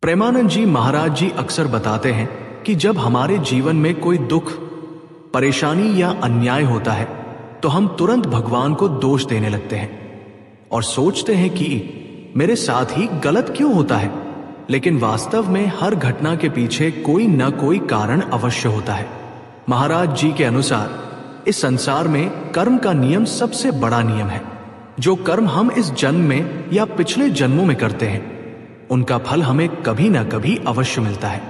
प्रेमानंद जी महाराज जी अक्सर बताते हैं कि जब हमारे जीवन में कोई दुख, परेशानी या अन्याय होता है तो हम तुरंत भगवान को दोष देने लगते हैं और सोचते हैं कि मेरे साथ ही गलत क्यों होता है। लेकिन वास्तव में हर घटना के पीछे कोई न कोई कारण अवश्य होता है। महाराज जी के अनुसार इस संसार में कर्म का नियम सबसे बड़ा नियम है। जो कर्म हम इस जन्म में या पिछले जन्मों में करते हैं उनका फल हमें कभी ना कभी अवश्य मिलता है।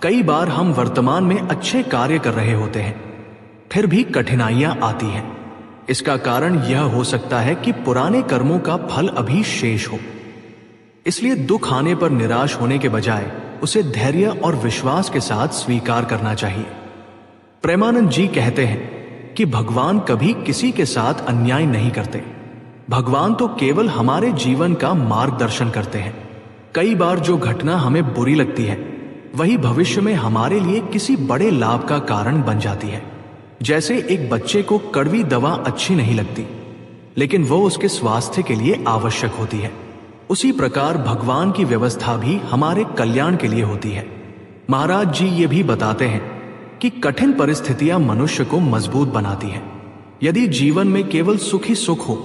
कई बार हम वर्तमान में अच्छे कार्य कर रहे होते हैं, फिर भी कठिनाइयां आती हैं। इसका कारण यह हो सकता है कि पुराने कर्मों का फल अभी शेष हो। इसलिए दुख आने पर निराश होने के बजाय उसे धैर्य और विश्वास के साथ स्वीकार करना चाहिए। प्रेमानंद जी कहते हैं कि भगवान कभी किसी के साथ अन्याय नहीं करते। भगवान तो केवल हमारे जीवन का मार्गदर्शन करते हैं। कई बार जो घटना हमें बुरी लगती है वही भविष्य में हमारे लिए किसी बड़े लाभ का कारण बन जाती है। जैसे एक बच्चे को कड़वी दवा अच्छी नहीं लगती, लेकिन वो उसके स्वास्थ्य के लिए आवश्यक होती है। उसी प्रकार भगवान की व्यवस्था भी हमारे कल्याण के लिए होती है। महाराज जी ये भी बताते हैं कि कठिन परिस्थितियां मनुष्य को मजबूत बनाती हैं। यदि जीवन में केवल सुख ही सुख हो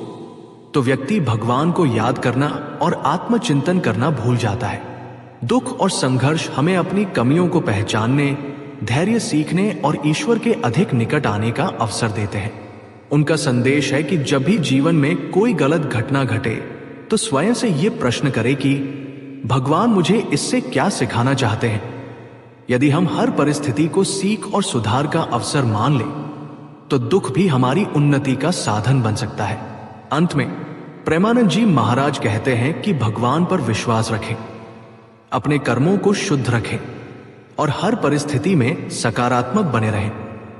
तो व्यक्ति भगवान को याद करना और आत्मचिंतन करना भूल जाता है। दुख और संघर्ष हमें अपनी कमियों को पहचानने, धैर्य सीखने और ईश्वर के अधिक निकट आने का अवसर देते हैं। उनका संदेश है कि जब भी जीवन में कोई गलत घटना घटे तो स्वयं से ये प्रश्न करें कि भगवान मुझे इससे क्या सिखाना चाहते हैं। यदि हम हर परिस्थिति को सीख और सुधार का अवसर मान लें तो दुख भी हमारी उन्नति का साधन बन सकता है। अंत में प्रेमानंद जी महाराज कहते हैं कि भगवान पर विश्वास रखें, अपने कर्मों को शुद्ध रखें और हर परिस्थिति में सकारात्मक बने रहें।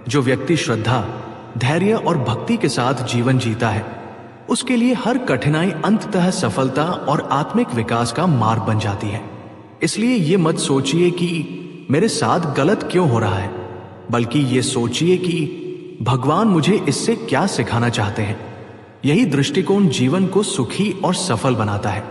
जो व्यक्ति श्रद्धा, धैर्य और भक्ति के साथ जीवन जीता है उसके लिए हर कठिनाई अंततः सफलता और आत्मिक विकास का मार्ग बन जाती है। इसलिए ये मत सोचिए कि मेरे साथ गलत क्यों हो रहा है, बल्कि ये सोचिए कि भगवान मुझे इससे क्या सिखाना चाहते हैं। यही दृष्टिकोण जीवन को सुखी और सफल बनाता है।